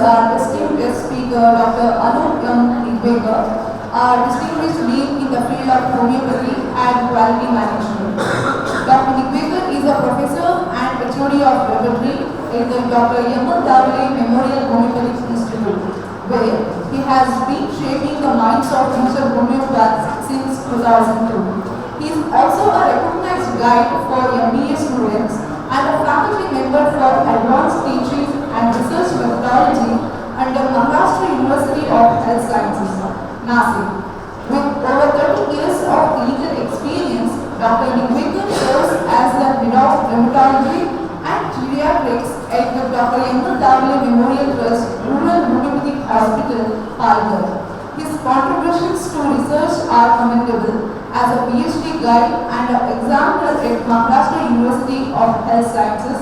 our esteemed guest speaker, Dr. Anoop Nigwekar, our distinguished lead in the field of homeopathy and quality management. Dr. Nigwekar is a professor and HOD of Repertory in the Dr. Dhawale Memorial Homeopathic Institute, where he has been shaping the minds of future homeopaths since 2002. He is also a recognized guide for MBA students and a faculty member for advanced teaching and research methodology under Mangalore University of Health Sciences, Nashik. With over 30 years of clinical experience, Dr. Nigwekar serves as the head of rheumatology and geriatrics at the Dr. Dhawale Memorial Trust Rural Homeopathic Hospital, Palghar. His contributions to research are commendable as a PhD guide and an examiner at Mangalore University of Health Sciences,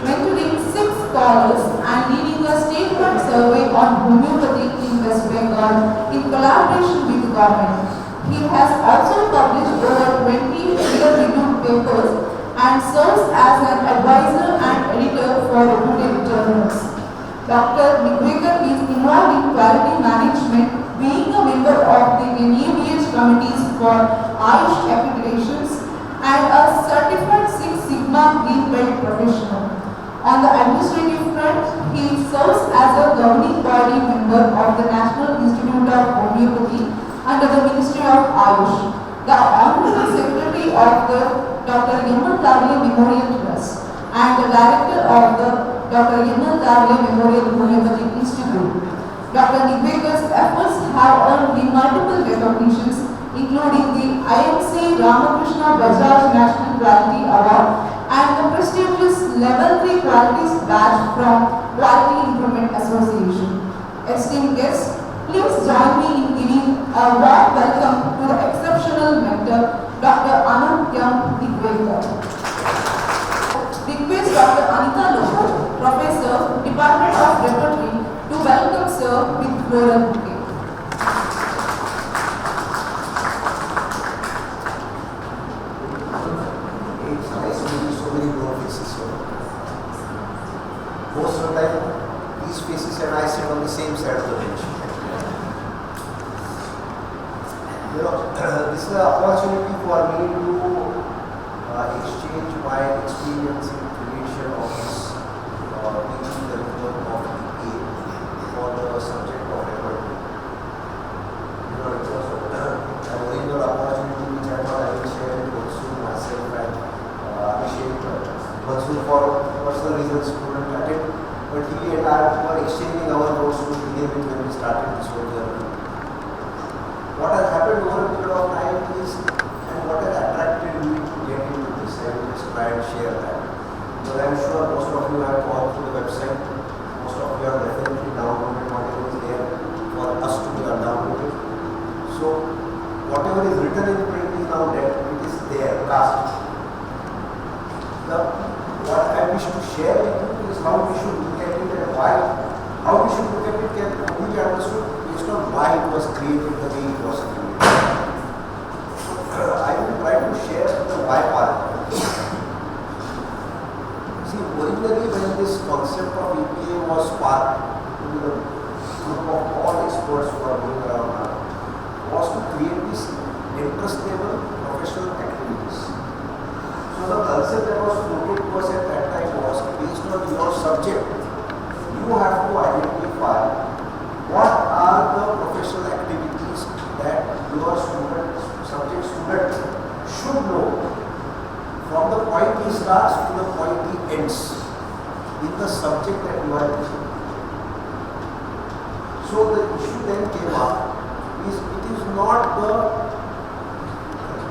mentoring 6 scholars and leading a statewide survey on homeopathy in West Bengal in collaboration with the government. He has also published over 20 peer-reviewed papers and serves as an advisor and editor for reputed journals. Dr. Nigwekar is involved in quality management, being a member of the NABH committees for Ayush accreditations and a certified 6 Sigma Green Belt professional. On the administrative front, he serves as a governing body member of the National Institute of Homeopathy under the Ministry of Ayush, the Honorary Secretary of the Dr. Dhawale Memorial Trust, and the Director of the Dr. Dhawale Memorial Homeopathic Institute. Dr. Nigwekar's efforts have earned the multiple recognitions, including the IMC Ramakrishna Bajaj National Quality Award and the prestigious Level 3 Qualities Badge from Quality Improvement Association. Esteemed guests, please join me in giving a warm welcome to the exceptional mentor, Dr. Anoop Nigwekar. Request Dr. Anita Lobo, Professor, Department of Repertory, to welcome Sir with floral bouquet. It's nice to meet so many more faces here. Most of the time, these faces and I sit on the same side of the bench. This is an opportunity for me to exchange my experience in creation of this teaching curriculum of EPA for the subject of repertory. It was an original opportunity which I thought I will share with Mansoor myself and Abhishek. Mansoor for personal reasons couldn't attend, but he and I were exchanging our notes to begin with when we started this whole journey. What has happened over a period of time is, and what has attracted me to get into this, I will just try and share that. Because I am sure most of you have gone through the website, most of you have definitely downloaded whatever is there for us to be downloaded. So, whatever is written in print is now there, it is there, cast. What I wish to share with you is how we should look at it and why. How we should look at it can only be understood based on why it was created the way it was created. I will try to share the why part. See, originally when this concept of EPA was sparked in the group of all experts who are going around now, was to create this interest-level professional activities. So the concept that was floated to us at that time was based on your subject. You have to identify what are the professional activities that your subject student should know from the point he starts to the point he ends in the subject that you are teaching. So the issue then came up is it is not the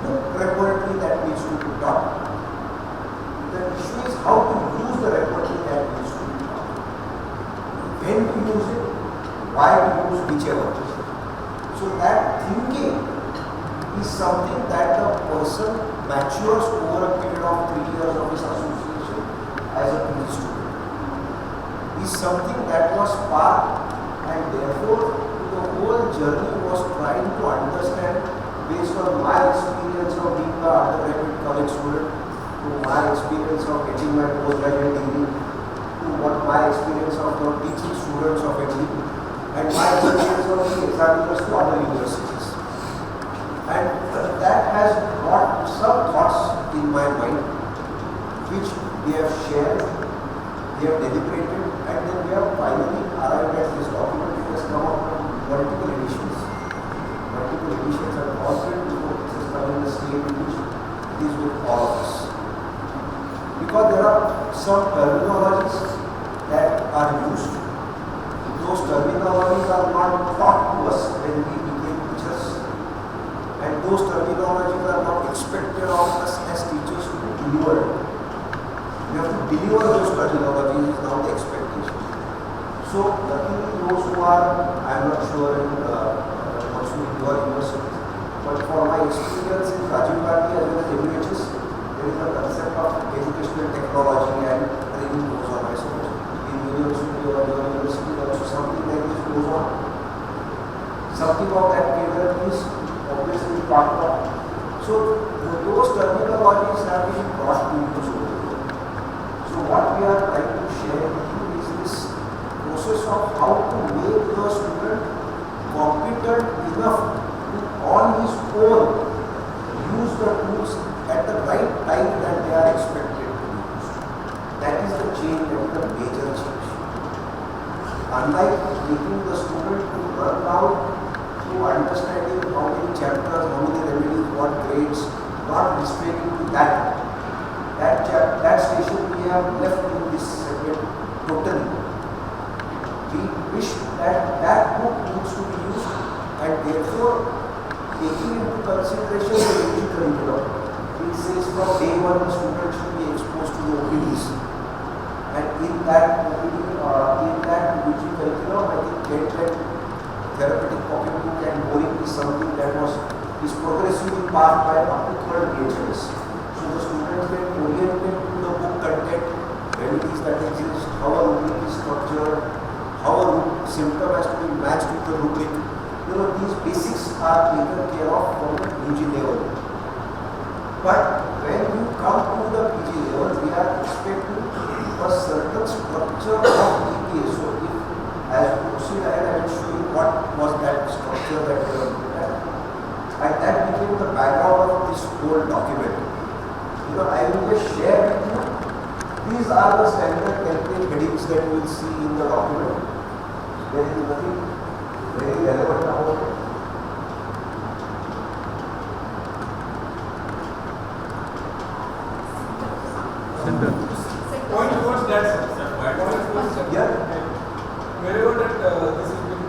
book repertory that needs to be taught. The issue is how to use the repertory that needs to be taught. When to use it, why to use whichever. So that thinking is something that the person matures over a period of 3 years of his association as a PhD student. Is something that was sparked, and therefore the whole journey was trying to understand based on my experience of being an undergraduate college student, to my experience of getting my postgraduate degree, to what my experience of teaching students of MD and my experience of the examiners to other universities. And that has brought some thoughts in my mind which we have shared, we have deliberated, and then we have finally arrived at this document. It has come up from multiple editions. Multiple editions and alternate before this is coming in the state in which it is with all of us. Because there are some terminologies that are used. Those terminologies are not taught to us when we became teachers. And those terminologies are not expected of us as teachers to be delivered. We have to deliver those terminologies is now the expectation. So, luckily those who are, I am not sure in also in your university, but for my experience in Rajiv Gandhi as well as MUHS, there is a concept of educational technology and training goes on, I suppose. In university or your university also something like this goes on. Something of that nature is obviously part of. So those terminologies have been brought to use. So what we are trying to share with you is this process of how to make the student competent enough to on his own use the tools at the right time that they are expected to use. That is the change, that is the major change. Unlike making the student to run down to understanding how many chapters, how many remedies, what grades, not restraining to that. That station we have left in this segment totally. We wish that book needs to be used and therefore taking into consideration the UG curriculum. It says from day one the student should be exposed to the OPDs. And in that OPD, in that UG curriculum, I think therapeutic pocketbook and boring is something that is progressively passed by up to third HMS. So the students get oriented to the book content, remedies that exist, how a rubric is structured, how a symptom has to be matched with the rubric. You know, these basics are taken care of from the UG level. But when you come to the PG level, we are expecting a certain structure of EPA. So if as we proceed ahead, I will show you what was that structure that we are looking at. And that became the background of this whole document. You know, I will just share with you. These are the standard template headings that you will see in the document. There is nothing very relevant about it. Point towards that, sir. Point towards that. Yeah. Wherever that this is been.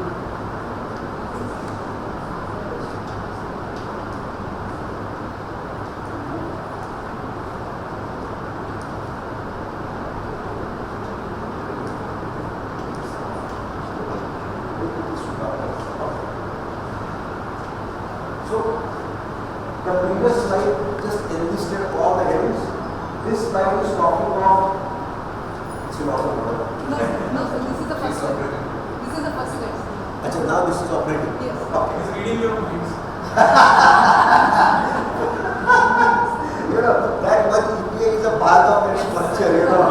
So, the previous slide just enlisted all the headings. This slide is talking of, it's a lot of work. No, sir, this is the first one. This is the first one. Achha, now this is operating. Yes. Okay. He's reading your minds. You know, that much EPA is a part of its structure, you know.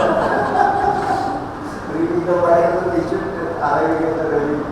Reading the mind of the patient and arriving at the remedy.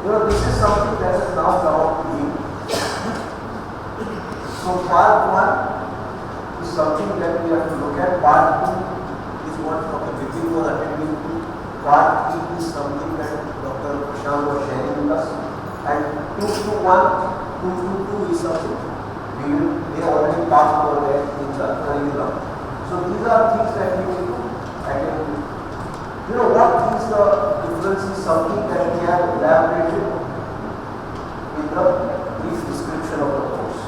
You know, this is something that has now come up to me. So part 1 is something that we have to look at. Part 2 is what Dr. Vipin was attending to. Part 3 is something that Dr. Prashant was sharing with us. And 2 to 1, 2 to 2 is something they already passed over there in the curriculum. So these are things that we need to attend to. You know what things is the difference is something that we have elaborated in the brief description of the course.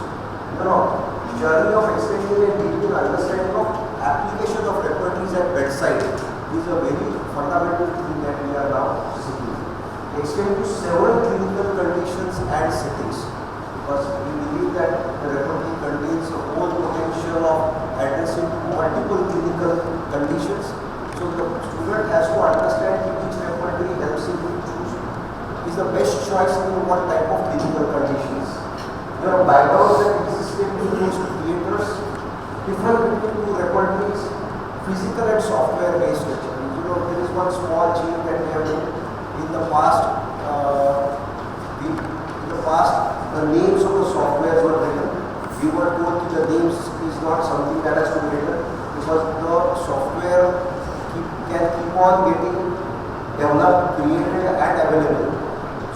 Journey of extending a deep understanding of application of repertories at bedside is a very fundamental thing that we are now seeing. Extend to several clinical conditions and settings, because we believe that the repertory contains a whole potential of addressing multiple clinical conditions. So the student has to understand which repertory helps him to choose is the best choice in what type of clinical conditions. There are backgrounds that existed in those creators, different between two repertories, physical and software based repertories. There is one small change that we have made. In the past, the names of the softwares were written. We were told that the names is not something that has to be written, because the software can keep on getting developed, created and available.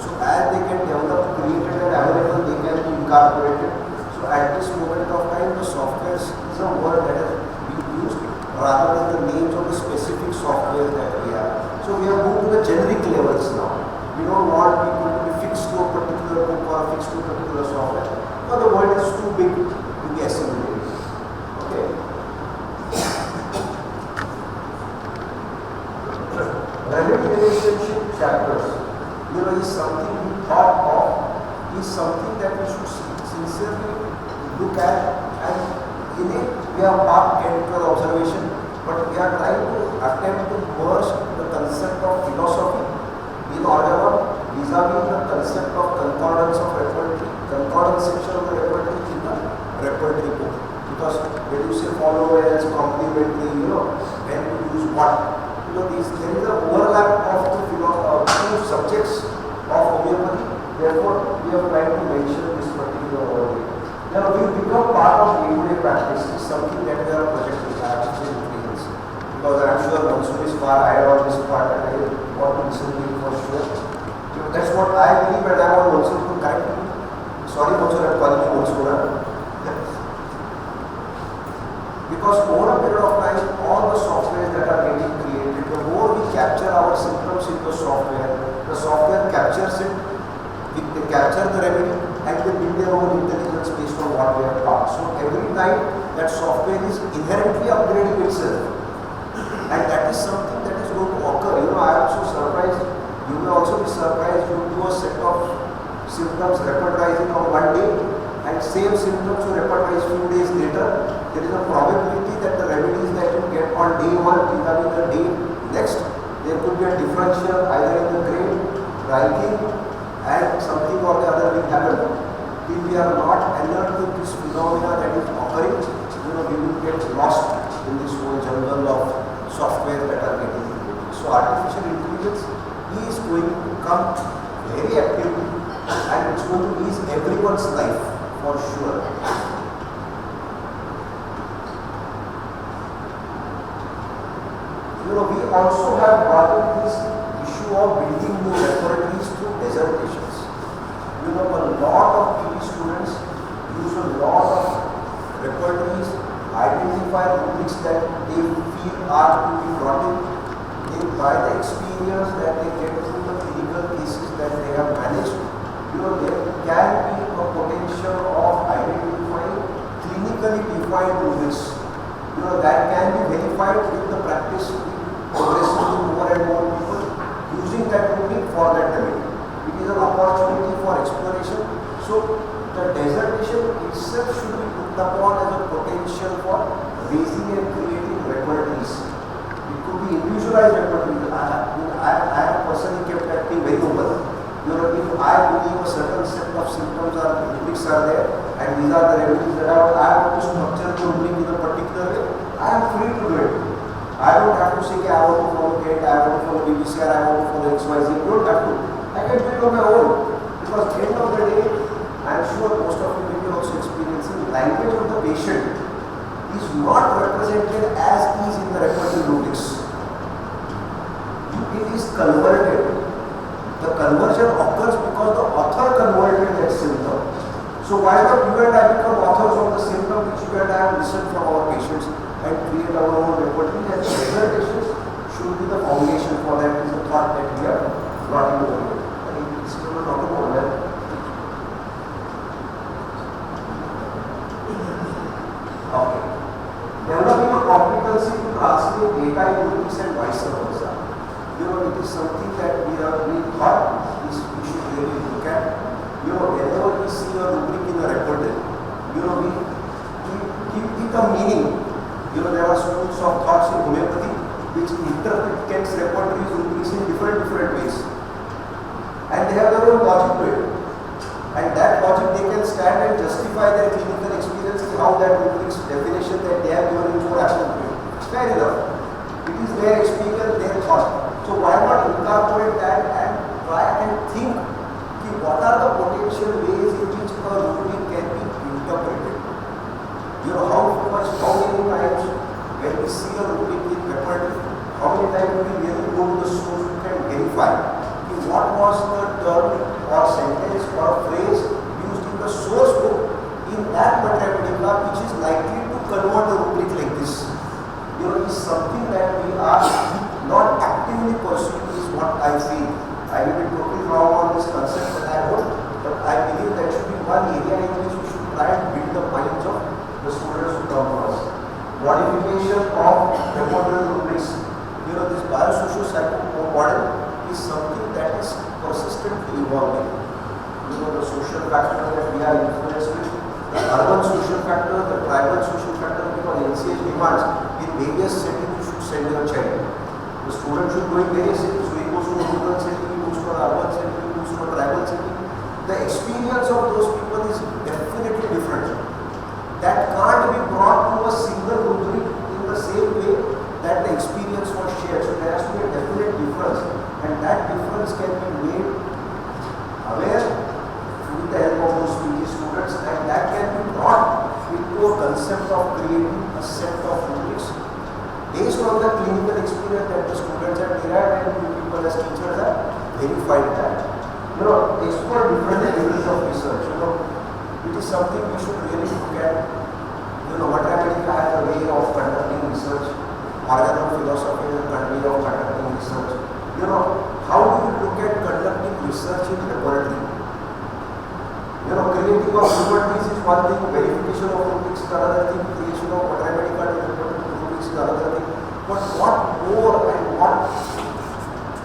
So as they get developed, created and available, they can be incorporated. So at this moment of time, the software is a word that has been used rather than the names of the specific software that we have. So we have moved to the generic levels now. We don't want people to be fixed to a particular book or fixed to a particular software, because the world is too big to be assimilated. Okay. Remedy relationship chapters, is something we thought of, is something that we should sincerely look at, and in it we have part empirical observation, but we are trying to attempt to merge the concept of philosophy in order vis-a-vis the concept of concordance of repertory, concordance section of the repertory in the repertory book. Because when you say follow as complementary, when to use what, there is an overlap of the two subjects of homeopathy. Therefore, we have tried to mention this particular word. Now, we become part of day-to-day practice. It's something that we are projecting experience. Because I am sure Mansoor is far higher on this part and I want to listen to him for sure. That's what I believe, and I want Mansoor to correct me. Sorry, Mansoor, I'm calling you Mansoor. Because over a period of time, all the softwares that are getting created, the more we capture our symptoms in the software captures it, they capture the remedy, and they build their own intelligence based on what we have taught. So every time that software is inherently upgrading itself, and that is something that is going to occur. I am so surprised. You may also be surprised. You do a set of symptoms repertorizing on one day, and same symptoms you repertorize few days later. There is a probability that the remedies that you get on day one vis-a-vis the day next, there could be a differential either in the grade, ranking, and something or the other will happen. If we are not alert to this phenomena that is occurring, we will get lost in this whole jungle of software that are getting created. So artificial intelligence is going to come very actively, and it's going to ease everyone's life for sure. We also have brought in this issue of building new repertories through dissertations. A lot of PhD students use a lot of repertories, identify rubrics that they feel are to be brought in. By the experience that they get through the clinical cases that they have managed, there can be a potential of identifying clinically defined rubrics. That can be verified with the practice progressively more and more people using that rubric for that remedy. It is an opportunity for exploration. So the dissertation itself should be looked upon as a potential for raising and creating repertories. It could be individualized repertories. I have personally kept that thing very open. If I believe a certain set of symptoms or rubrics are there, and these are the remedies that I want to structure the rubric in a particular way, I am free to do it. I don't have to say, I want to follow GATE, I want to follow BBC, I want to follow XYZ. You don't have to. I can do it on my own. Because at the end of the day, I am sure most of you will be also experiencing language of the patient is not represented as is in the repertory rubrics. It is converted. The conversion occurs because the author converted that symptom. So why not you and I become authors of the symptom which you and I have listened from our patients and create our own repertory, and dissertations should be the foundation for that. Is the thought rubrics and vice versa. It is something that we thought we should really look at. Whenever we see a rubric in a repertory, we give it a meaning. There are schools of thoughts in homeopathy which interpret Kent's repertory rubrics in different ways. And they have their own logic to it. And that logic they can stand and justify their clinical experience how that rubric's definition that they have given is more appropriate. Fair enough. It is their experience, their thought. So why not incorporate that and try and think what are the potential ways in which a rubric can be interpreted. How many times when we see a rubric in repertory, how many times we really go to the source book and verify what was the term or sentence or phrase used in the source book in that mathematica which is likely to convert a rubric like this. Is something that we are not actively pursuing is what I feel. I may be totally wrong on this concept that I hold, but I believe that should be one area in which we should try and build the minds of the students who come to us. Modification of repertory rubrics. This biosocial psycho model is something that is persistently evolving. The social factor that we are influenced with, the urban social factor, the tribal social factor, because NCH demands in various settings you should send your child. The student should go in various settings, so he goes to a rural setting, he goes to an urban setting, he goes to a tribal setting. The experience of those people is definitely different. That can't be brought to a single rubric in the same way that the experience was shared. So there has to be a definite difference, and that difference can be made aware with the help of those PG students, and that can be brought into a concept of creating a set of rubrics based on the clinical experience that the students have derived, and you people as teachers have verified that. Explore different areas of research. It is something we should really look at. Mathematics has a way of conducting research. Organon philosophy is a way of conducting research. How do you look at conducting research in laboratory? Creating of rubrics is one thing, verification of rubrics is another thing, creation of mathematical rubrics is another thing. But what more and what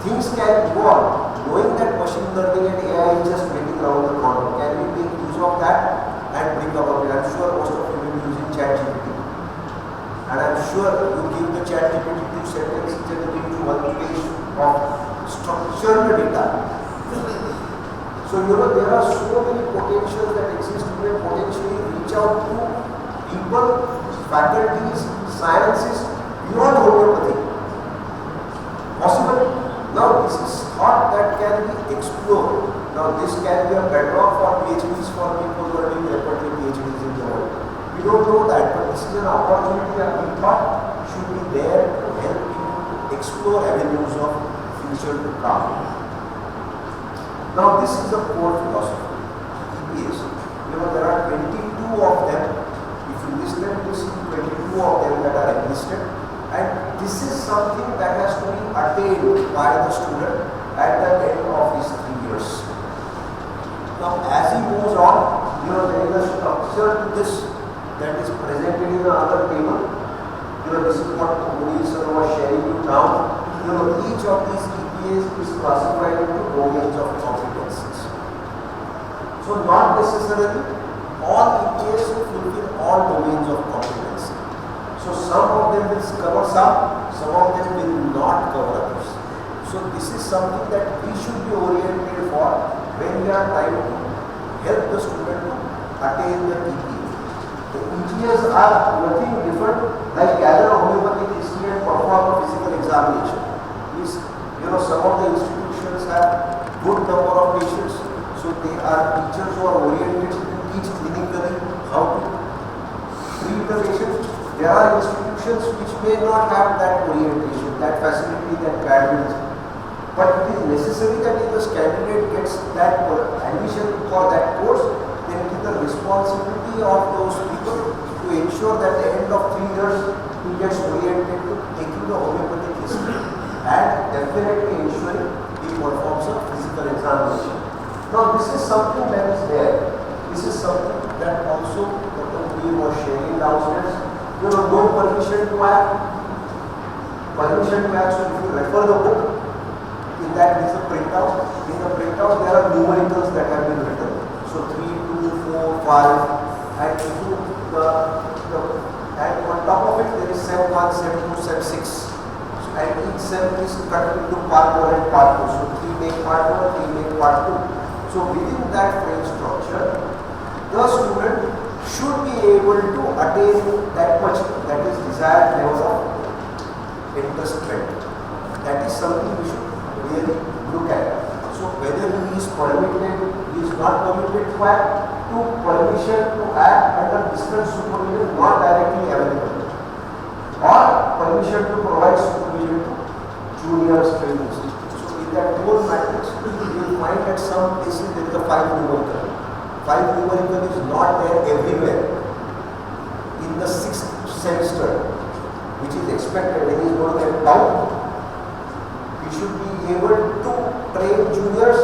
things can go on? Knowing that machine learning and AI is just waiting around the corner, can we make use of that and bring about it? I'm sure most of you will be using ChatGPT. And I'm sure you give the ChatGPT 2 sentences and it gives you 1 page of structured data. So there are so many potentials that exist. You may potentially reach out to people, faculties, sciences beyond homeopathy. Possible. Now this is thought that can be explored. Now this can be a bedrock for PhDs for people who are doing repertory PhDs in the world. We don't know that, but this is an opportunity that we thought should be there to help people to explore avenues of future to come. Now this is the core philosophy. EPAs. There are 22 of them. If you list them, you see 22 of them that are enlisted. And this is something that has to be attained by the student at the end of his 3 years. Now as he moves on, there is a structure to this that is presented in another table. This is what Muller sir was sharing you now. Each of these EPAs is classified into domains of competencies. So not necessarily all EPAs fulfill all domains of competency. So some of them will cover some of them will not cover others. So this is something that we should be oriented for when we are trying to help the student to attain the EPA. The EPAs are nothing different like gather a homeopathic history and perform a physical examination. Some of the institutions have good number of patients, so they are teachers who are oriented to teach clinically how to treat the patient. There are institutions which may not have that orientation, that facility, that bandwidth. But it is necessary that if the candidate gets that admission for that course, then it is the responsibility of those people to ensure that at the end of 3 years he gets oriented to taking the homeopathic history and definitely ensuring he performs a physical examination. Now this is something that is there. This is something that also Dr. Muller was sharing downstairs. No permission to have permission to act. So if you refer the book, in that there is a printout. In the printout there are numericals that have been written. So 3, 2, 4, 5, and into and on top of it there is SEM 1, SEM 2, SEM 6. So, and each SEM is cut into part 1 and part 2. So 3 make part 1, 3 make part 2. So within that frame structure, the student should be able to attain that much, that is desired level of interest. That is something we should really look at. So whether he is permitted, he is not permitted to act, to permission to act under distant supervision not directly available, or permission to provide supervision to juniors trainees. So in that whole matrix, you will find that some places there is a 5 numerical. 5 numerical is not there everywhere. In the 6th semester, which is expected when he is going to get down, he should be able to train juniors,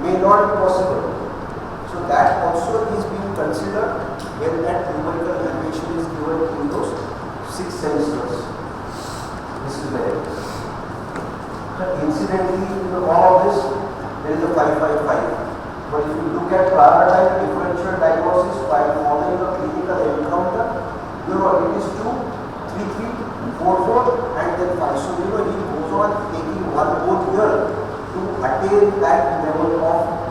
may not be possible. So that also is being considered when that numerical graduation is given in those 6 semesters. This is where it is. Incidentally, in all of this, there is a 555. But if you look at prioritized differential diagnosis by following a clinical encounter, it is 2, 3, 3, 4, 4, and then 5. So, he goes on taking one whole year to attain that level of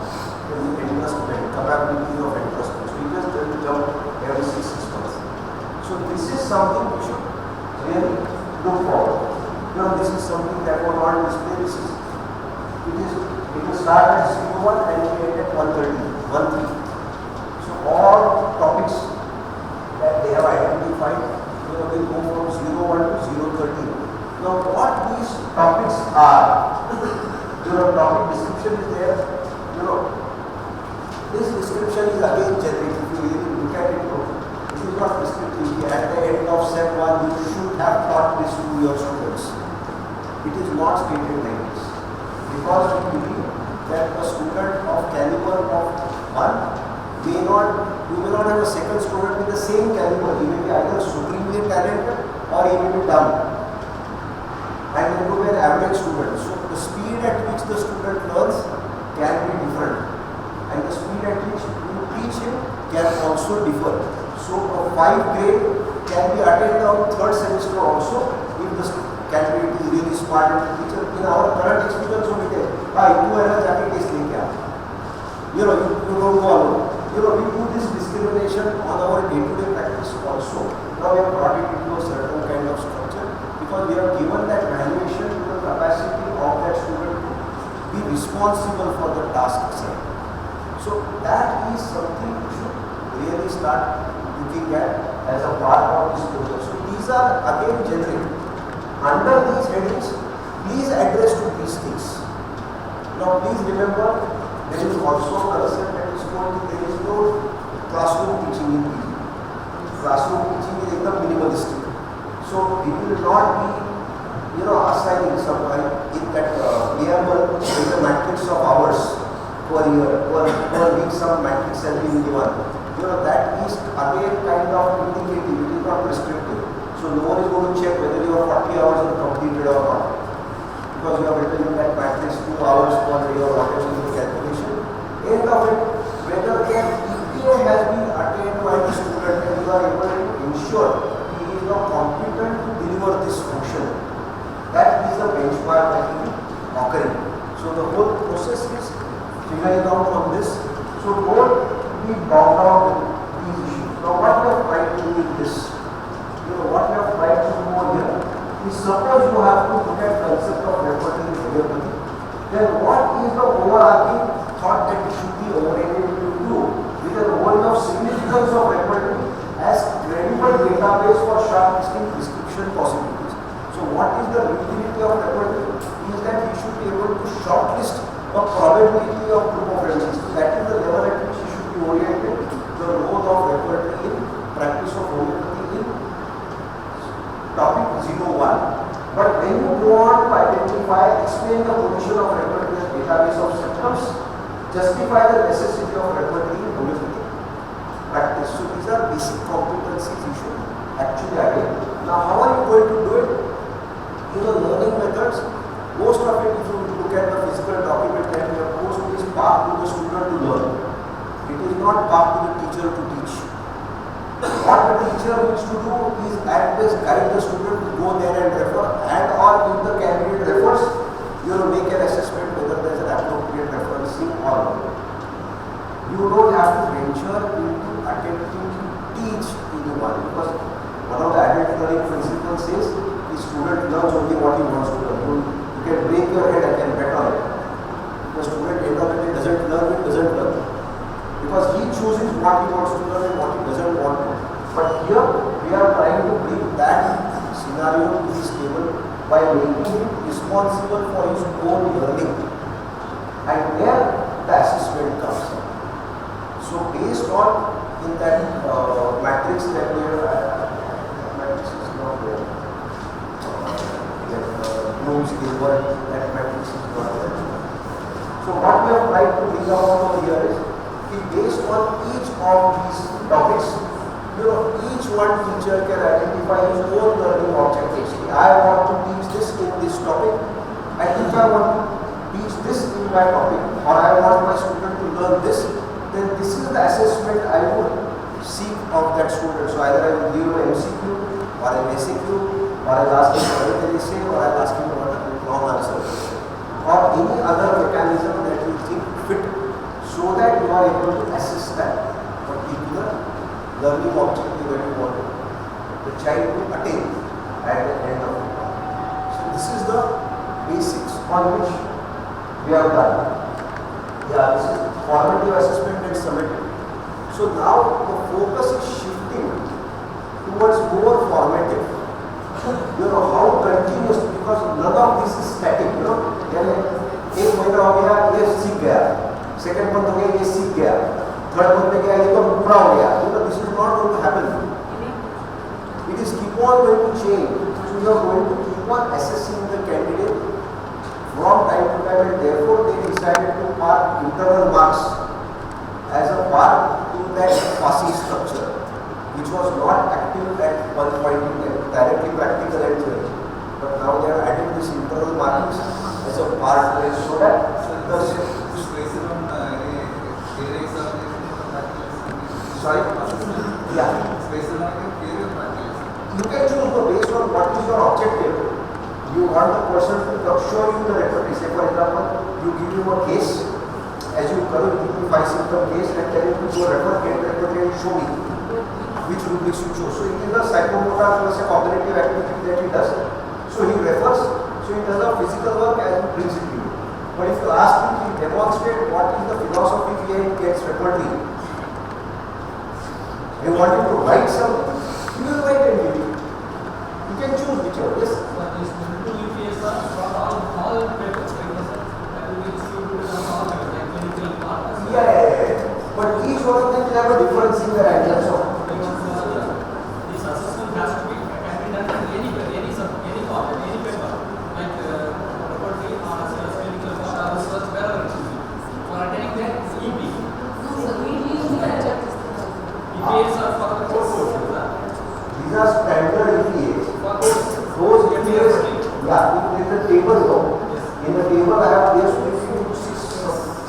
entrustment, capability of entrustment. So, he just doesn't jump every 6 months. So, this is something we should really look for. This is something that was on display. It will start at 01 and end at 130, 13. So, all topics that they have identified, will go from 01 to 013. Now, what these topics are, topic description is there. This description is again generic. If you really look at it, it is not descriptive. At the end of SEM 1, you should have taught this to your students. It is not stated like this, because we believe that a student of caliber of 1 you may not have a second student with the same caliber. He may be either supremely talented or he may be dumb, and he may be an average student. So the speed at which the student learns can be different, and the speed at which you teach him can also differ. So a 5 grade can be attained on 3rd semester also if the candidate is really smart and teacher. In our current experience, we say, you are a test you don't go alone. We do this discrimination on our day-to-day practice also. Now we have brought it into a certain kind of structure because we have given that valuation to the capacity of that student to be responsible for the task itself. So that is something we should really start looking at as a part of this program. So these are again generic. Under these headings, please address to these things. Now please remember, there is also a concept that is called, there is no classroom teaching in PG. Classroom teaching is minimalistic. So it will not be, assigning some in that preamble with the matrix of hours per year, per week some matrix has been given. That is again kind of indicative, it is not prescriptive. So no one is going to check whether your 40 hours are completed or not, because you have written in that matrix 2 hours per day or whatever is the calculation. End of it, whether their EPA has been attained by the student and you are able to ensure he is now competent to deliver this function. That is the benchmark that will be occurring. So the whole process is figuring out on this. So don't be bogged down with these issues. Now what we are trying to do with this? What we have tried to do here is, suppose you have to look at concept of repertory and homeopathy, then what is the overarching thought that you should be oriented to do with an overview of significance of repertory as credible database for shortlisting prescription possibilities. So what is the utility of repertory? Is that you should be able to shortlist a probability of group of remedies. So that is the level at which you should be oriented, the role of repertory in practice of homeopathy in topic 01. But when you go on to identify, explain the position of repertory as database of symptoms, justify the necessity of repertory in homeopathic practice. So these are basic competencies you should actually attain. Now how are you going to do it? learning methods, most of it, if you look at the physical document that we have posted, is part to the student to learn. It is not part to the teacher to teach. What the teacher needs to do is at best guide the student to go there and refer, and or if the candidate refers, you will make an assessment whether there is an appropriate referencing or not. You don't have to venture into attempting to teach anyone, because one of the adult learning principles says the student learns only what he wants to learn. You can break your head and can bet on it. The student end of the day doesn't learn, it doesn't learn. Because he chooses what he wants to learn and what he doesn't want to. But here we are trying to bring that scenario to this table by making him responsible for his own learning. And where the assessment comes in. So based on in that matrix that we have, matrix is not there. Bloom's Gilbert, that matrix is not there. So what we have tried to bring out over here is, based on each of these topics, each one teacher can identify his own learning objectives. I want to teach this in this topic, and if I want to teach this in my topic, or I want my student to learn this, then this is the assessment I would seek of that student. So either I will give an MCQ, or an SAQ, or I will ask him for an essay, or I will ask him for a long answer, or any other mechanism that you think fit, so that you are able to assess that particular learning objective that you want the child to attain at the end of it. So this is the basics on which we have done. Yeah, this is formative assessment and summative. So now the focus is shifting towards more formative. How continuous, because none of this is static. एक महीना हो गया, ये सीख गया, second month हो गया, ये सीख गया, थर्ड मंथ में गया, ये तो पूरा हो गया. This is not going to happen. It is keep on going to change. So you are going to keep on assessing the candidate from time to time, and therefore they decided to part internal marks as a part to that passing structure, which was not active at one point in time, directly practical and theory. But now they are adding this internal markings as a part to it, so that sorry? Yeah. You can choose based on what is your objective. You want the person to show you the repertory. Say for example, you give him a case, as you give him 5-symptom case and tell him to go refer, get repertory and show me which rubrics you chose. So it is a psychomotor plus a cognitive activity that he does. So he refers, so he does a physical work and brings it to you. But if you ask him to demonstrate what is the philosophy behind gets repertory, you want him to write something, he will write and give you. You can choose whichever. Yes? But this two UPS are for all papers, that will be distributed on all papers, like clinical part. Yeah. But each one of them will have a difference in their ideas of. This assessment has to be can be done in any part, any paper, like repertory or as well as clinical part or research, wherever it is. For attending that EP. EPS are for the course. These are standard EPAs. Those EPAs, yeah, in the table though. In the table I have there 6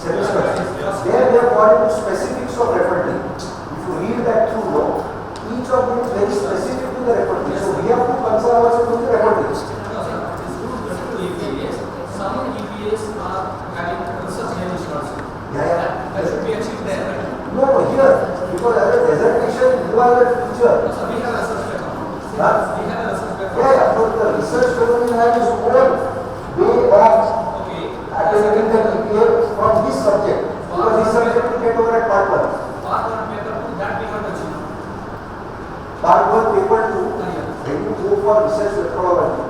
semesters. There they have gone into specifics of repertory. If you read that through though, each of them is very specific to the repertory. So we have to concern ourselves with the repertory. Some EPAs are having research dimension also. Yeah. That should be achieved there. No, here, because as a dissertation, you are the teacher. So we have a research paper. Huh? We have a research paper. Yeah, but the research paper will have its own way of attending the EPA from this subject. Because this subject will get over at part 1. Part 1 paper 2, that we have achieved. Part 1 paper 2, when you go for research methodology,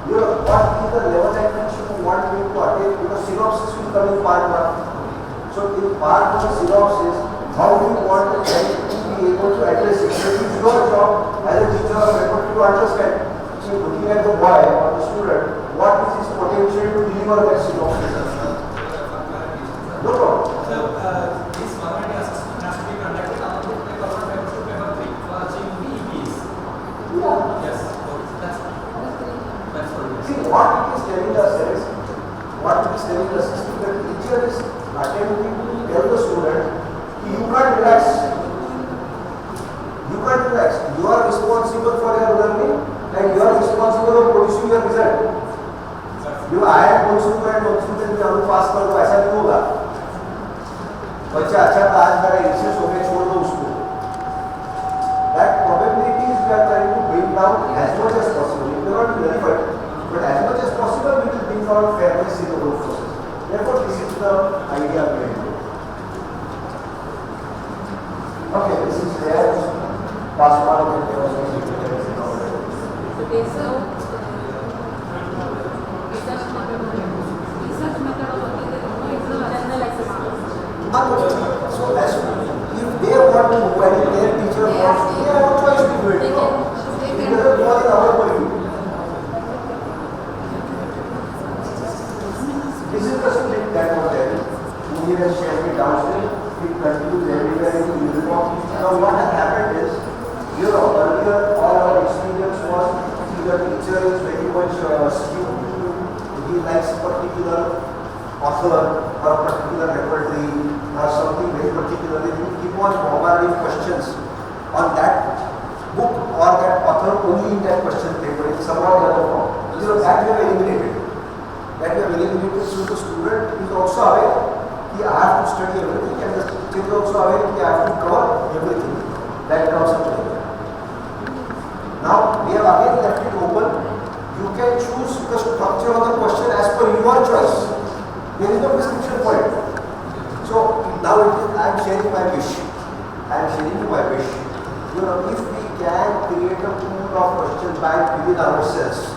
what is the level at which you want me to attain? Because synopsis will come in part 1. So in part 1 synopsis, how do you want the child to be able to address it? So it is your job as a teacher or repertory to understand. So looking at the boy or the student, what is his potential to deliver that synopsis? No problem. So this formality assessment has to be conducted on the paper 1, paper 2, paper 3 for achieving the EPs. Yeah. Yes, that's what it is. See, आया कौन सी में हम पास कर दो, ऐसा नहीं होगा। बच्चा अच्छा था, आज मेरा इंसिस्ट हो गया, छोड़ दो उसको। That probabilities we are trying to bring down as much as possible. It may not be verified, but as much as possible we will bring down fairness in the whole process. Therefore, this is the idea behind it. Okay, this is there. Pass one and there was so that's if they want to do and their teacher wants to, they have no choice to do it. It doesn't fall in our body. This is the split that was there. Here has shared it downstream. It continues everywhere in uniform. Now what has happened is, earlier all our experience was either teacher is very much skewed. He likes particular author or particular repertory or something very particular. They keep on bombarding questions on that book or that author only in that question paper in some or the other form. That we have eliminated. So the student is also aware that I have to study everything, and the teacher is also aware that I have to cover everything. That comes up later. Now we have again left it open. You can choose the structure of the question as per your choice. There is no prescription for it. So now I am sharing my wish. If we can create a pool of question bank within ourselves,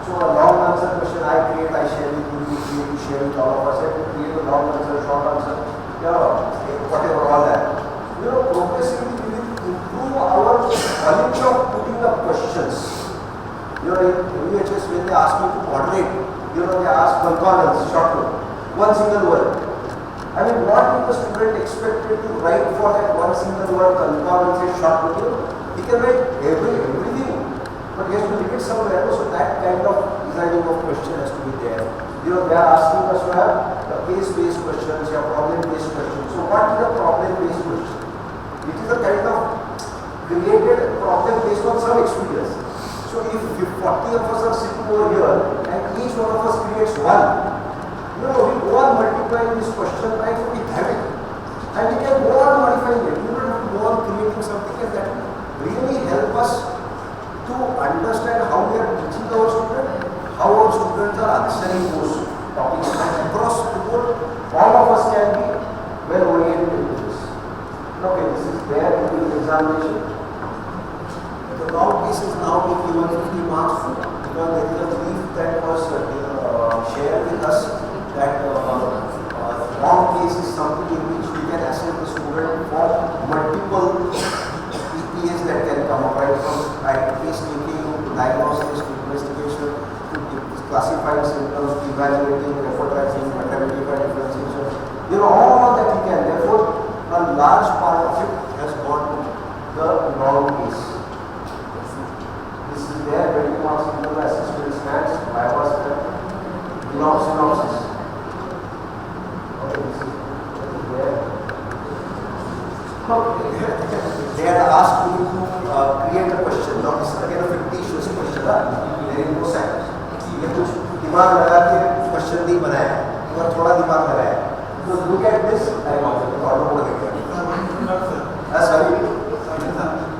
so a long answer question I create, I share with you, you share with all of us, and create a long answer, short answer, whatever, all that. Progressively we will improve our knowledge of putting up questions. In UHS, when they ask me to moderate, they ask concordance, short note, one single word. I mean, what is the student expected to write for that one single word, concordance, short note? He can write everything, but he has to limit somewhere. So that kind of designing of question has to be there. They are asking us to have the case-based questions, or problem-based questions. So what is a problem-based question? It is a kind of created problem based on some experience. So if 40 of us are sitting over here and each one of us creates one, we go on multiplying this question right we have it. And we can go on modifying it. We don't have to go on creating something, and that will really help us to understand how we are teaching our students, how our students are answering those topics. And across the board, all of us can be well oriented to this. Okay, this is there in the examination. The round piece is now being given 50 marks because there is a brief that was shared with us that round case is something in which we can assess the student for multiple EPAs that can come up, right from case taking to diagnosis to investigation to classifying symptoms, evaluating, repertory, mathematical differentiation, all that we can. Therefore, a large part of it has gone to the long case. This is there, 20 marks in the assessment stands, bypass synopsis. Okay, this is there. They had asked me to create a question. Now this is again a fictitious question. There is no science. ये कुछ दिमाग लगा के question नहीं बनाया, और थोड़ा दिमाग लगाया. So look at this. I want to follow the sorry.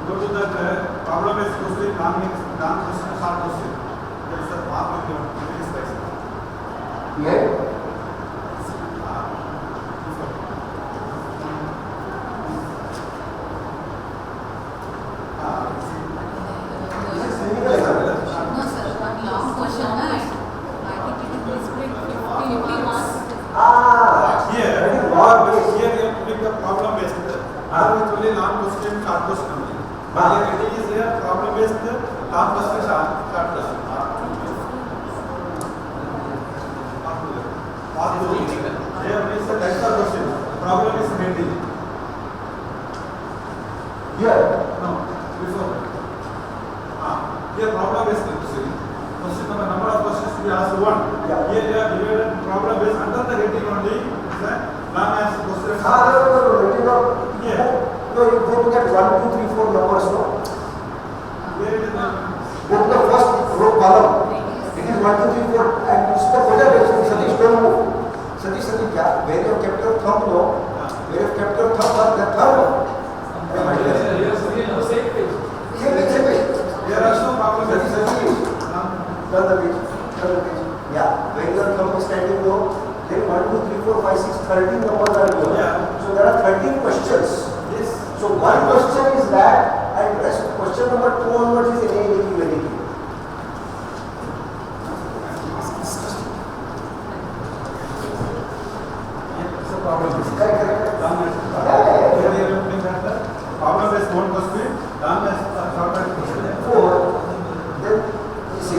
Go to that problem is question, non question, short question. There is a mark with your space. Yeah. is 1, 2, 3, 4, and it's the quarter base. Satish, don't move. Satish, where you have kept your thumb, no? Where you have kept your thumb, the thumb. Here are some problems. Turn the page. Yeah, when your thumb is standing low, then 1, 2, 3, 4, 5, 6, 13 numbers are low. Yeah. So there are 13 questions. Yes. So one question is that, and rest question number 2 onwards is any. It's a problem. Correct. Problem is not must be done as a shorter question. 4, then 6.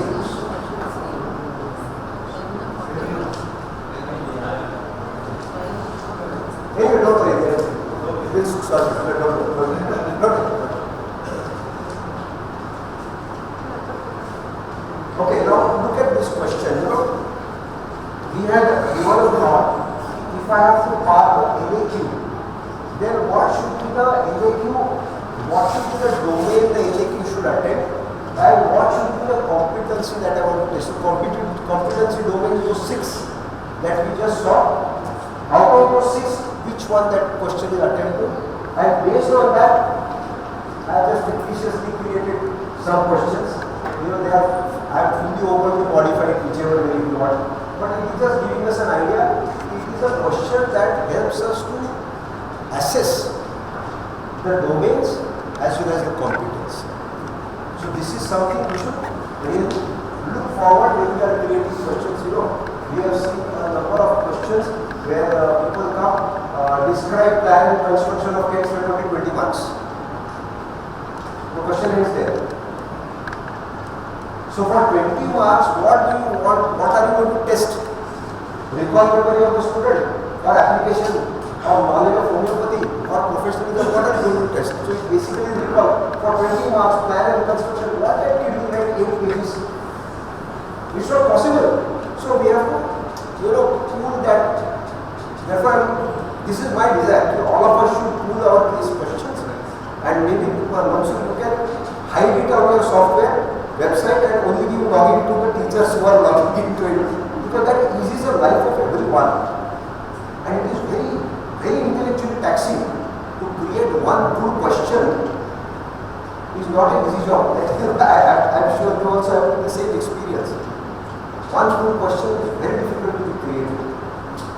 Anyway, don't worry. We'll start. Okay, now look at this question. We had given a thought. If I have to park the LAQ, then what should be the LAQ? What should be the domain the LAQ should attend? And what should be the competency that I want to test? Competency domain is those 6 that we just saw. Out of those 6, which one that question will attend to? And based on that, I have just fictitiously created some questions. I am fully open to modify it whichever way you want. But it is just giving us an idea. It is a question that helps us to assess the domains as well as the competence. So this is something we should really look forward when we are creating questions. We have seen a number of questions where people come, describe plan and construction of case for 20 marks. The question is there. So for 20 marks, what do you want? What are you going to test? Recall memory of the student, or application, or knowledge of homeopathy, or professionalism? What are you going to test? So it basically is recall. For 20 marks, plan and construction. What did you do at 8 pages? It's not possible. So we have to, pool that. Therefore, this is my desire. All of us should pool our these questions, and maybe once you look at hide it on your software website and only give login to the teachers who are logging into it, because that eases the life of everyone, and it is very, very intellectually taxing to create one good question. Is not an easy job. I'm sure you also have the same experience. One good question is very difficult to be created,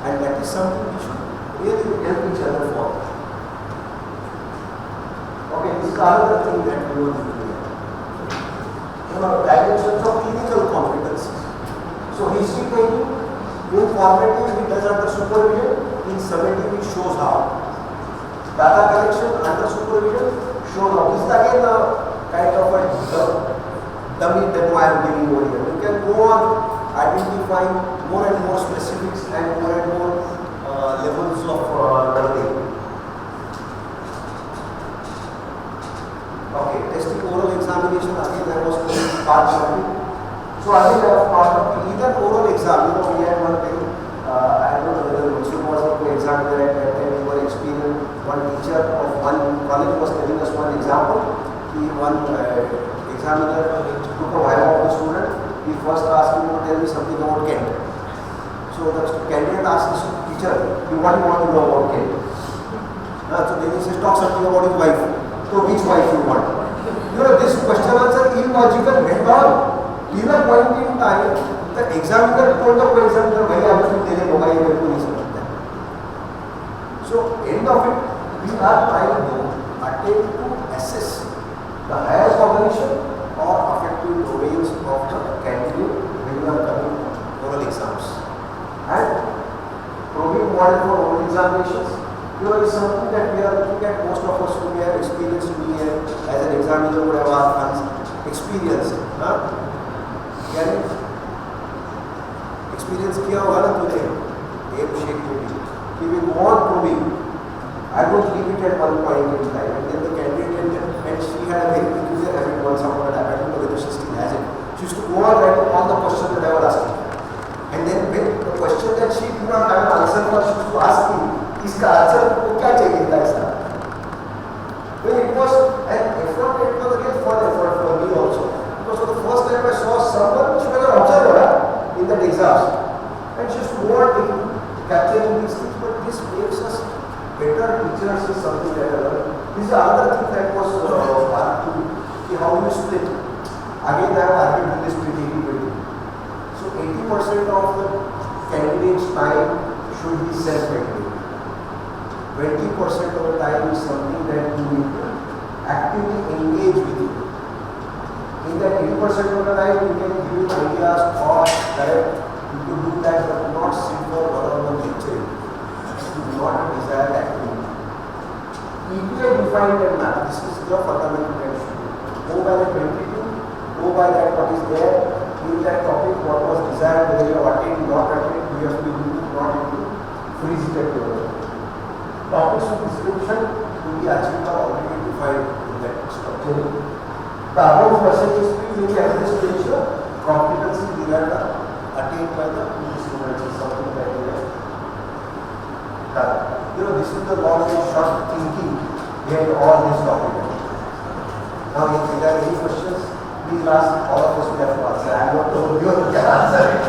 and that is something we should really help each other for. Okay, this is another thing that we want to do. Dimensions of clinical competencies. So history training, in formative it does under supervision, in summative it shows how. Data collection under supervision shows how. This is again a kind of a dummy demo I am giving over here. You can go on identifying more and more specifics and more levels of learning. Okay, testing oral examination, again I was part something. So again I was part of either oral exam, we had one thing, I don't know whether Muller was the examiner at that time, we were experienced, one teacher of one college was telling us one example. One examiner took a while of the student, he first asked him to tell me something about Kent. So the candidate asked the teacher, what do you want to know about Kent? So then he says, talk something about his wife. So which wife you want? This question answer illogical head on. In a point in time, the examiner told the examiner, why I have to tell him why I have to. So end of it, we are trying to attempt to assess the higher cognition or affective domains of the candidate when you are coming oral exams. And probing model for oral examinations, is something that we are looking at. Most of us who have experience doing it as an examiner would have experience. Experience किया होगा ना तुझे एक shake में भी. We will go on probing. I don't leave it at one point in time. And then the candidate and she had a very peculiar habit once upon a time. I don't know whether she still has it. She used to go on writing all the questions that I was asking. And then when the question that she did not have an answer for, she used to ask me, इसका answer को क्या चाहिए था इसका? When it was an effort, it was again fun effort for me also. Because for the first time I saw someone, she was an observer. attend exams. And just more capturing these things, but this makes us better teachers is something that this is another thing that was argued, how you split. Again, I have argued this split 80-20. So 80% of the candidate's time should be self-regulate. 20% of the time is something that you need to actively engage with it. In that 80% of the time, you can give ideas, thoughts, correct. You could do that, but not sit for one-on-one lecturing. This is not a desired activity. EPI defined and math. This is the fundamental that should do. Go by the 22, go by that what is there, in that topic, what was desired, whether you have attained, not attained, you have to be able to not able to freeze it at your level. Topics of description to be achieved are already defined in that structure. The above percentage will be average ratio, competency derived attained by the students is something that we have done. You know, this is the long and short thinking behind all these topics. Now, if there are any questions, please ask. All of us will have to answer. I am not told you can answer it.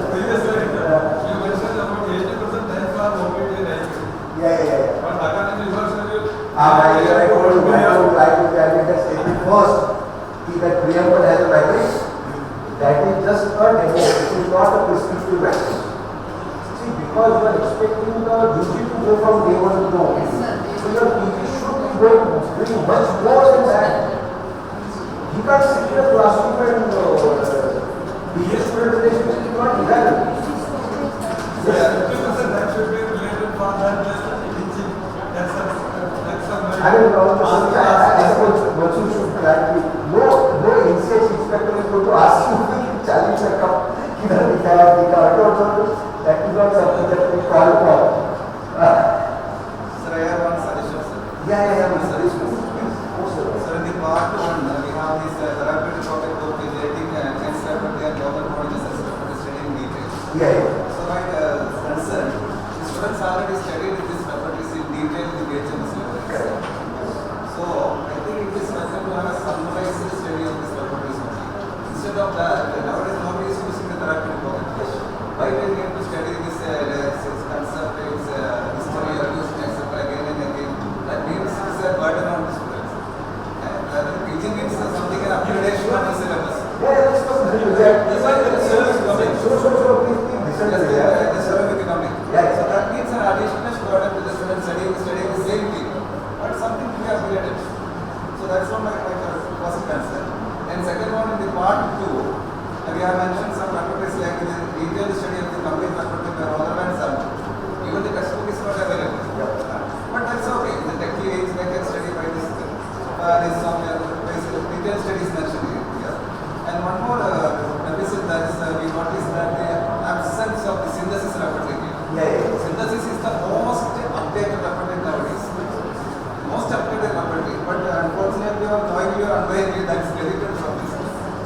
Previously, you mentioned about 80% time for mobility and activity. Yeah. But according to your schedule, I told you, I would tell you that statement first. That preamble has a matrix. That is just a demo. It is not a prescriptive matrix. See, because you are expecting the UG to go from day 1 to no. So your PG should be doing much more than that. He can't sit in a classroom and PG student relationship is not desired. yeah, 50% that should be related for that teaching. That's a I mean, I suppose what you should clarify. No NCH inspector is going to ask you to challenge the cup. That is not something that we call for. Sir, I have one suggestion, sir. Yeah. Sir, in the part 1, we have this therapeutic topic book with rating and Repertory and government bodies and studying detail. Yeah. So, my concern, the students already studied this Repertory in detail in the BHM syllabus. So, I think it is better to have a summarized study of this Repertory only. Instead of that, nowadays nobody is using the therapeutic topic. Why do we need to study this concept, its history, evolution, etc. again and again? That means it's a burden on the students. And teaching means something an upgradation of the syllabus. Let's go. That's why the syllabus is coming. Please listen to me. The syllabus is coming. Yeah. So that means an additional burden to the students studying the same thing. But something to be upgraded. So that's what my first concern. And second one, in the part 2, we have mentioned some repertories like the detailed study of the complete repertory by Muller and some. Even the textbook is not available. But that's okay. The technique they can study by this software. Detailed studies mentioned here. And one more deficit that is we noticed that the absence of the synthesis repertory. Yeah. Synthesis is the most updated repertory nowadays. Most updated repertory. But unfortunately or knowingly or unknowingly that is deleted from this.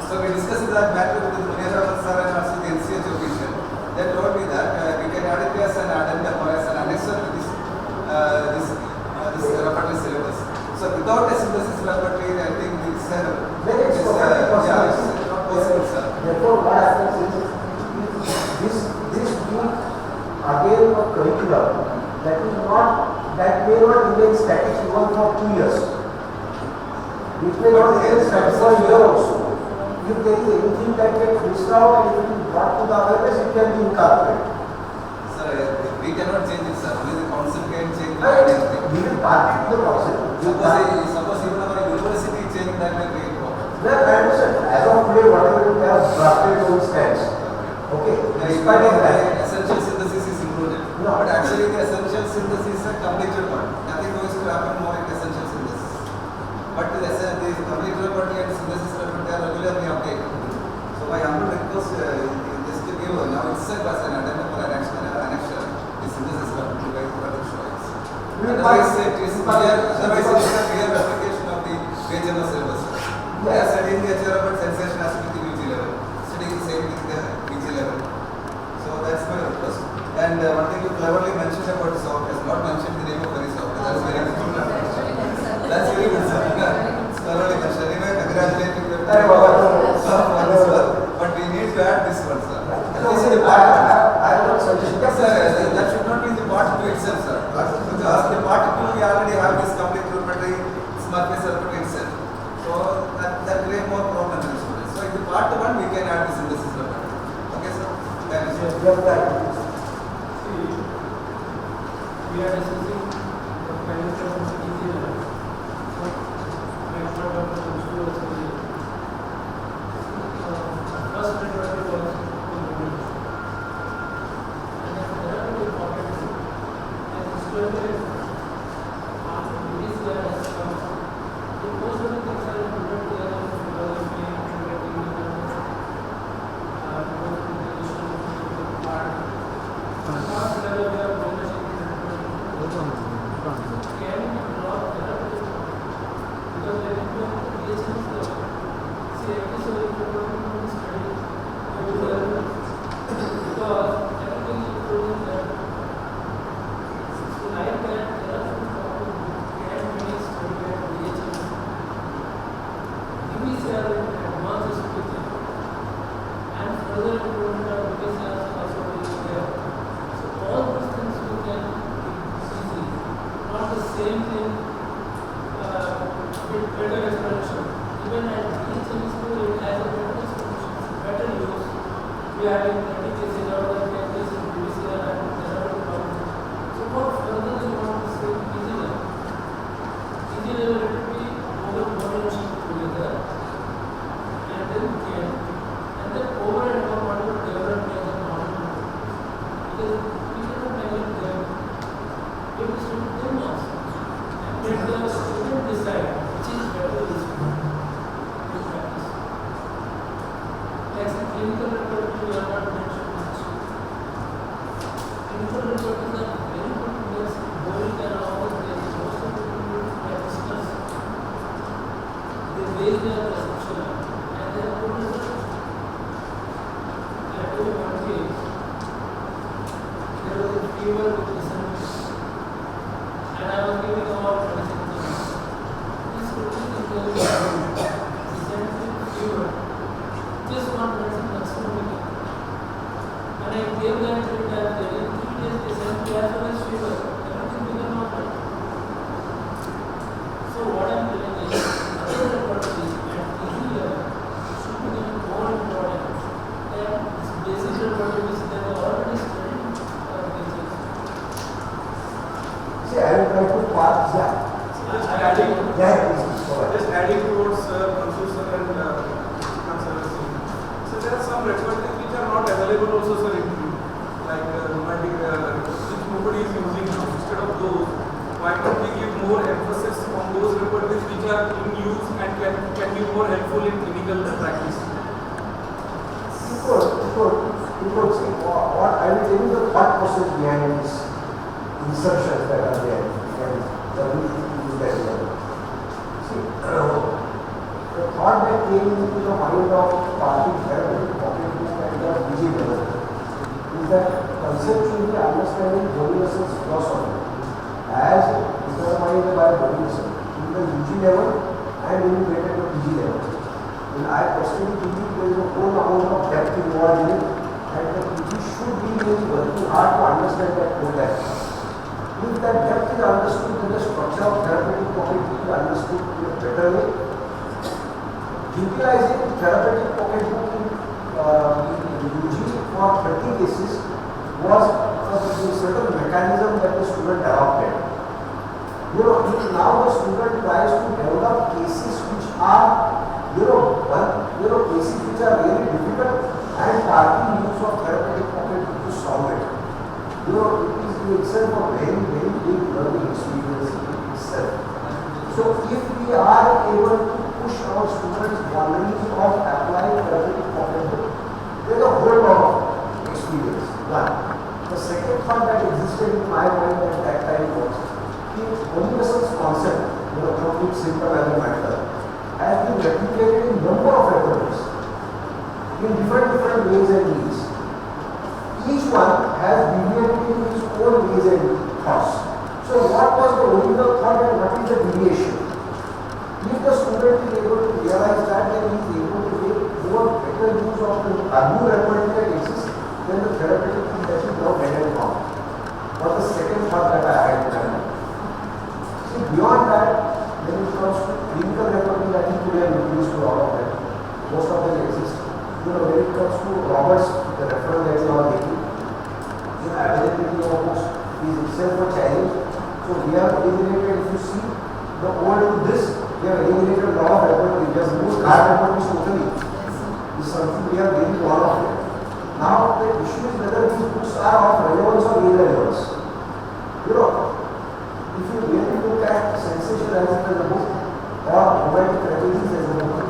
So we discussed that matter with the Muller sir and also the NCH official. They told me that we can add it as an addendum or as an annexure to this repertory syllabus. So without a synthesis repertory, I think it's not possible, sir. Therefore, what happens is this being again a curriculum that may not remain static even for 2 years. It may not remain static for a year also. If there is anything that gets missed out and it is brought to the awareness, it can be incorporated. Sir, we cannot change it, sir. Only the council can change it. We will part it to the council. Suppose even our university change that may create problems. Well, I understand. As of today, whatever we have drafted on stands. Okay. Despite of that, Essential synthesis is included. No. But actually the essential synthesis is a completed one. Nothing goes to happen more in essential synthesis. But the completed repertory and synthesis repertory are regularly updated. So my humble request just to give now itself as an addendum or an annexure, the synthesis repertory by further choice. Otherwise it is a clear application of the BHMS syllabus. We are studying the HRM but sensation has to be the VG level. Studying the same with the VG level. So that's my request. And one thing you cleverly mentioned about the software, not mentioned the name of any software. That's very good. That's very good, sir. Thoroughly mentioned. Anyway, congratulating you. But we need to add this one, sir. No, This is the part one. I have one suggestion. Yes, sir. That should not be the part 2 itself, sir. Because the part 2 we already have this complete repertory, smart face repertory itself. So that create more problem in the students. So in the part 1 we can add the synthesis repertory. Okay, sir. Thank you, sir. You have that. See, we are discussing the financial and easy level. I am not of the students first repertory was in the middle. And then there are two pockets. And the student after this year has come. So most of the things are included there in philosophy, same thing with better explanation. Even at each school it has a better explanation, better use. We are having 30 cases out of 10 cases BCR and there are no problems. So what further you want to say easy level? Easy level it will be over motivation together and then care. And then over and above what you develop as a model. Because we cannot neglect them. We have to student them also. Let the student decide which is better this practice. Like clinical repertory, we are not mentioned much. Clinical repertories are very good to us, boring and all of this. Most of the people have discussed. They base their perception and they have good results. Like in one case, there was a fever with December. And I was giving about 26 minutes. This student is very good. Essentially fever. Just one medicine maximum. And I gave them 3 times a day. In 3 days they sent me as well as fever. Everything became normal. So what I am telling is, other repertories at easy level should become more important than this basic repertories that are already studied basics. See, I will try to pass that. Just adding, Yeah, please, go ahead. just adding towards Mansoor sir and sir. So there are some repertories which are not available also, sir, in like romantic, which nobody is using now. Instead of those, why not we give more emphasis on those repertories which are in use and can be more helpful in clinical practice? You could see what I will tell you the thought process behind this insertions that are there and the need to use that level. See, the thought that came into the mind of party therapeutic pocket book and the busy level is that conceptually understanding Homoeopathy's philosophy as determined by Homoeopathy in the UG level and when you get at the PG level. And I personally believe there is a whole amount of depth involved in it and the PG should be really working hard to understand that whole depth. If that depth is understood, then the structure of therapeutic pocket book is understood in a better way. Utilizing therapeutic pocket book in UG for 30 cases was a certain mechanism that the student adopted. If now the student tries to develop cases which are, cases which are really difficult and partly use of therapeutic pocket book to solve it. It is in itself a very, very big learning experience in itself. So if we are able to push our students' boundaries of applying therapeutic pocket book, there is a whole lot of experience. One. The second thought that existed in my mind at that time was the Homoeopathy's concept, complete simple as a matter, has been replicated in number of repertories in different ways and means. Each one has deviated in its own ways and thoughts. So what was the original thought and what is the deviation? If the student is able to realize that, then he is able to make more better use of the new repertoire refers to Roberts, the reference that you are making. The availability of books is itself a challenge. So we have eliminated, if you see, the old to this, we have eliminated a lot of repertory. We have used hard repertory totally. This is something we have really gone off it. Now the issue is whether these books are of relevance or irrelevance. You know, if you really look at sensationalism as a book or romantic remedies as a book,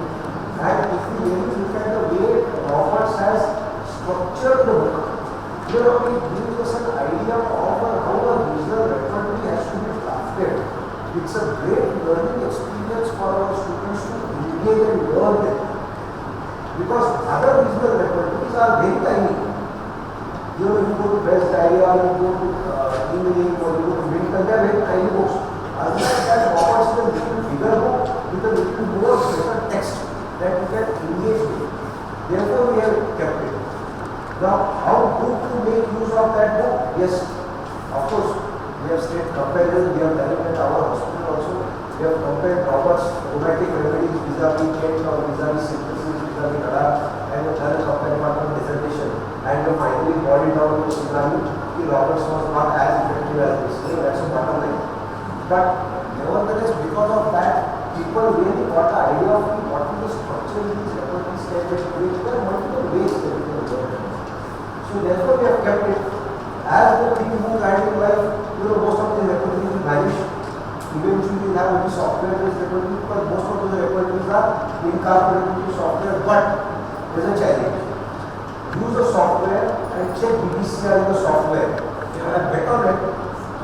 and if you really look at the way Roberts has structured the book, you know, it gives us an idea of how a regional repertory has to be crafted. It's a great learning experience for our students to engage and learn it. Because other regional repertories are very tiny. You know, you go to West Area, you go to Evening, or you go to Winter, they are very tiny books. Otherwise, that offers a little bigger book with a little more better text that you can engage with. Therefore, we have kept it. Now, how good to make use of that book? Yes, of course, we have state comparison, we have done it at our hospital also. We have compared Roberts' romantic remedies vis-a-vis Kent or vis-a-vis synthesis, vis-a-vis Nadar, and we have done a comparison dissertation. And we finally brought it down to Sinani. Roberts was not as effective as this. So that's a bottom line. But nevertheless, because of that, people really got the idea of what is the structure of these repertories can get created. There are multiple ways that we can learn. So therefore, we have kept it. As the things move ahead in life, you know, most of the repertories will vanish. Eventually, we have only software-based repertories, but most of the repertories are incorporated into software. But there's a challenge. Use the software and check BDCR in the software. And I bet on it,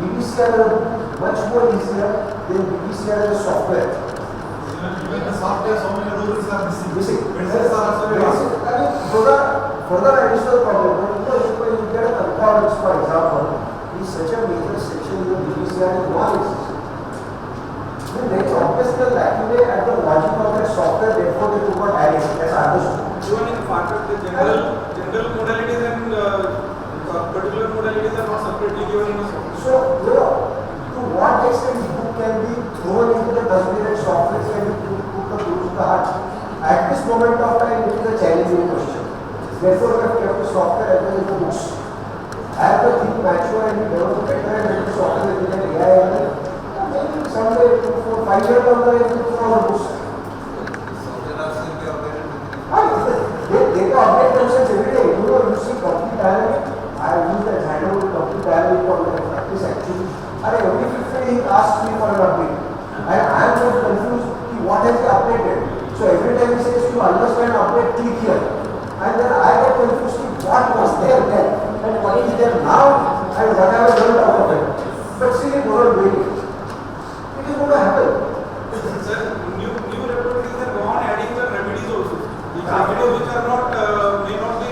BDCR is much more easier than BDCR in the software. Even the software, so many rules are missing. Missing. Messages are also very I mean, those are further additional problems. But when you get a concordance, for example, is such a major section in the BDCR is non-existent. Then there is obviously a lacunae at the logic of that software, therefore they could not add it. That's understood. Even in part of the general modalities and particular modalities are not separately given in the software. So, you know, to what extent the book can be thrown into the dustbin and software can be put the close to the heart. At this moment of time, it is a challenging question. Therefore, we have kept the software as well as the books. As the thing mature and we develop better and better software with an AI, maybe someday, 2, 4, 5 years down the line, we put our books. software are still be updated within They update themselves every day. You know, you see complete dynamic. I use that handle with complete dynamic for my practice actually. And every 15 days he asks me for an update. And I am just confused, what has he updated? So every time he says to understand update, click here. And then I get confused, what was there then? And what is there now? And what I have learned out of it. But still he was not doing it. It is going to happen. Sir, new repertories are gone adding the remedies also. Which are not, may not be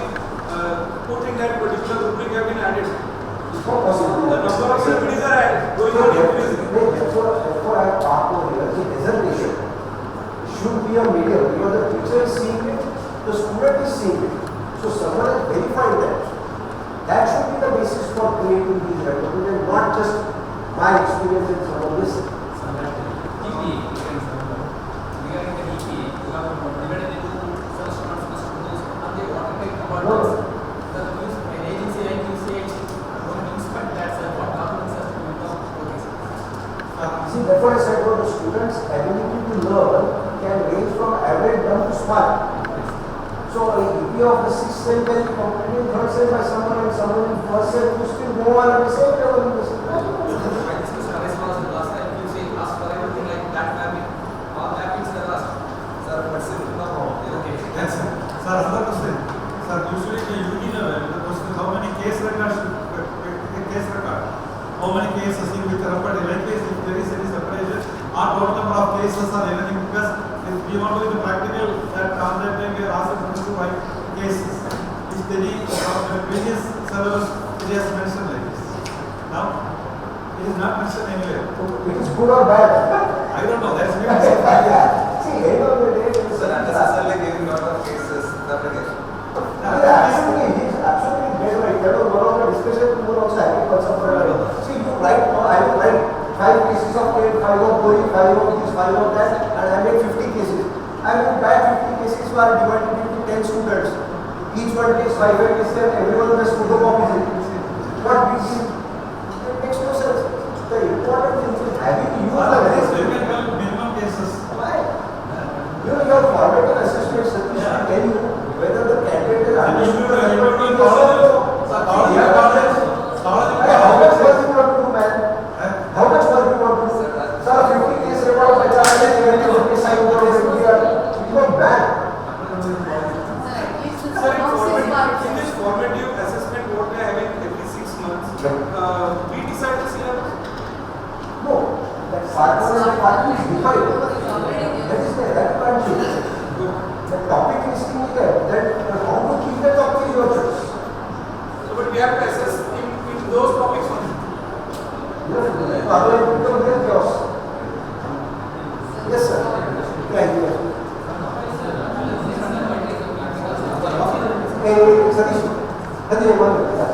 put in that particular rubric have been added. It's not possible. The number of remedies are added, going on increasing. Therefore, I have talked over here, the dissertation should be a medium because the teacher is seeing it, the student is seeing it. So someone has verified that. That should be the basis for creating these repertories and not just my experience in some of this. See, therefore I said the students' ability to learn can range from average down to smart. So, if you of the 6th cell can be completed in 3rd cell by someone and someone in 1st cell, you still go on at the same level in the same level. Sir, another question. Sir, usually the UG level, the question is how many case records, how many cases in with repertory, like case if there is any separation, or total number of cases or anything, because if we want to do the practical, that on that time we are asked to do 5 cases. If any previous servers it has mentioned like this. Now, it is not mentioned anywhere. It is good or bad? I don't know, that's me. See, end of the day, Sir, unnecessarily giving lot of cases, application. Absolutely, he is absolutely dead right. That was one of the discussions we were also having for some time. See, you write now, I will write 5 cases of pain, 5 of going, 5 of this, 5 of that, and I made 50 cases. I will buy 50 cases who are divided into 10 students. Each one takes 5 minutes and everyone has photocopies it. What big deal? It makes no sense. The important thing is having to use the list. minimum cases. Why? Your format and assessment service should tell you whether the candidate is understood the repertory or how much work you want to do, man? How much work you want to do? Sir, 50 case report by charge and 50 sign over you are mad. Sir, in this formative assessment, what we are having every 6 months, we decide the syllabus. No, that part 1 and part 2 is defined. That is there, that can't change. The topic listing is there. Then how to keep the topic is your choice. So, but we have to assess in those topics only. Yes, otherwise it becomes real chaos. Yes, sir. Thank you. Hey, Satish. Satish, one minute. Yeah.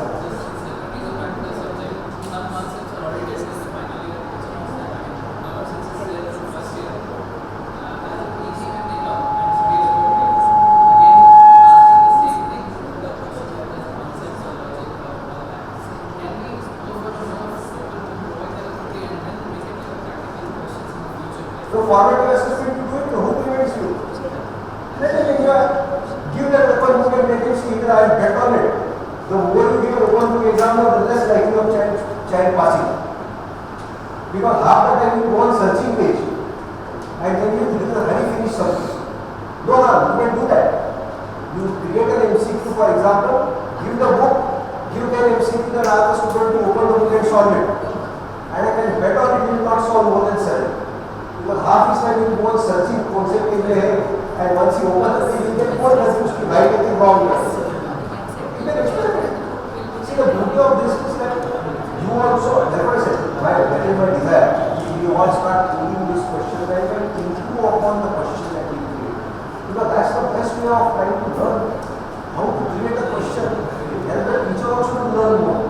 The formative assessment you do it, who prevents you? Let him enjoy. Give that open book and make him see that I bet on it. The more you give an open book exam, the less likely of child passing. Because half the time you go on searching page and then you do the very finished something. No, you can do that. You create an MCQ, for example, give the book, give the MCQ that ask the student to open the book and solve it. And I can bet on it, you will not solve more than 7. Because half his time you go on searching concept in the head, and once you open the page, you get more confused to write anything wrong. You can experiment. See, the beauty of this is that you also, therefore I said, that is my desire. You all start reading this question and then improve upon the question that we create. Because that's the best way of trying to learn how to create a question. Help the teacher also to learn more.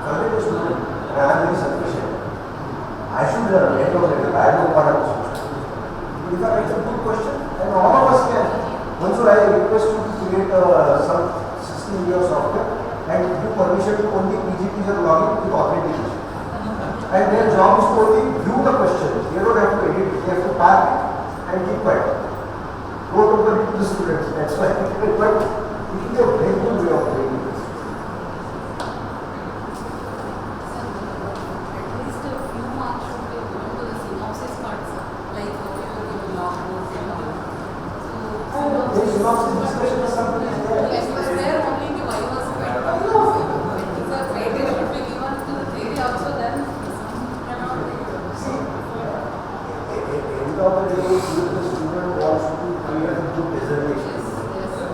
Convey the student, I am very sufficient. I should learn later. I know what I'm supposed to do. If it's a good question, and all of us can. Once I request you to create some 16-year software and give permission to only PGPs and login with authentication. And their job is to only view the question. They don't have to edit it. They have to type it and keep quiet. Don't open it to the students. That's why. But it is a very good way of doing it. Discussion is something is there. Yes, but there only the why was right. It's a great deal should be given to the theory also, then cannot be. See, end of the day, if the student wants to create a good dissertation,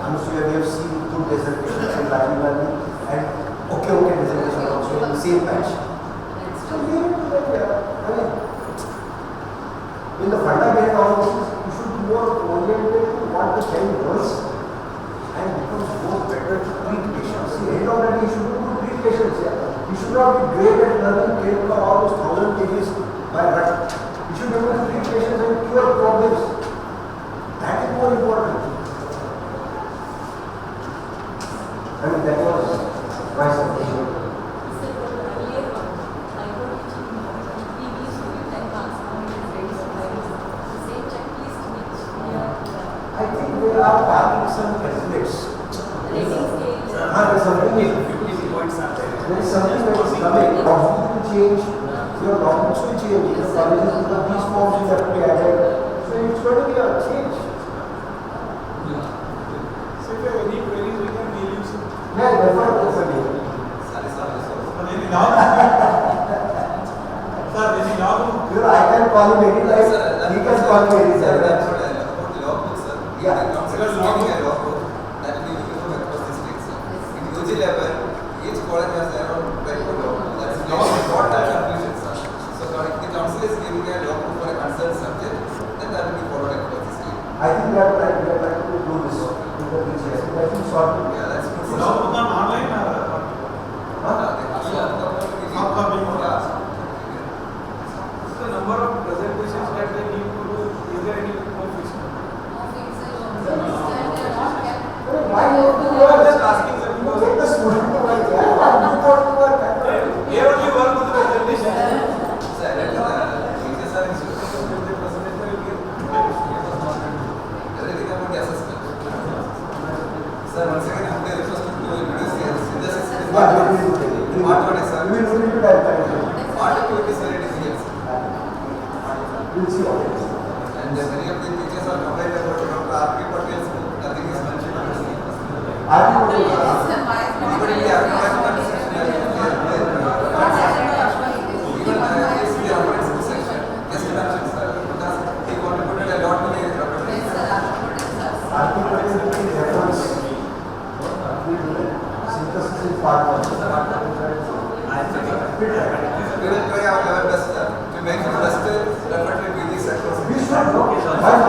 I'm sure we have seen good dissertations in Rajivani and okay dissertation also in the same batch. So leave it to them, yeah. I mean, in the fundamental analysis, you should be more oriented to what the child wants and becomes more better to treat patients. See, end of the day, you should be good treat patients. Yeah. You should not be great at learning came for all those 1,000 pages by heart. You should be able to treat patients and cure problems. That is more important. I mean, that was my suggestion. I think there are some templates. There is something that is coming. Documents will change. Your documents will change. The colleges will have these forms will have to be added. So it's going to be a change. So if you have any queries, we can mail you. Yeah, definitely. I can call him any time. He can call me any time. Yeah. Consider logging a logbook that will be uniform across the states. In UG level, each college has their own record logbook. That is not that confusion, sir. So the council is giving a logbook for a concerned subject, then that will be followed across the state. I think we are trying to do this in the teachers. I think sort of. Yeah, that's good. Logbook on online or? The number of presentations that they need to do, is there any no fixed? Of Excel also, they are not kept. Why Part 1 is, sir. We will look into that. Part 2 is very difficult, sir. We'll see what it is. And many of the teachers are complained about Dr. R.P. Patel's book, nothing is mentioned. Yes, my Even in the argument section, even is the argument section, just mentioned, sir, because he contributed a lot to the repertory. Yes, sir. Synthesis is part 1. We will try our level best, sir, to make the best repertory with these across. We should know.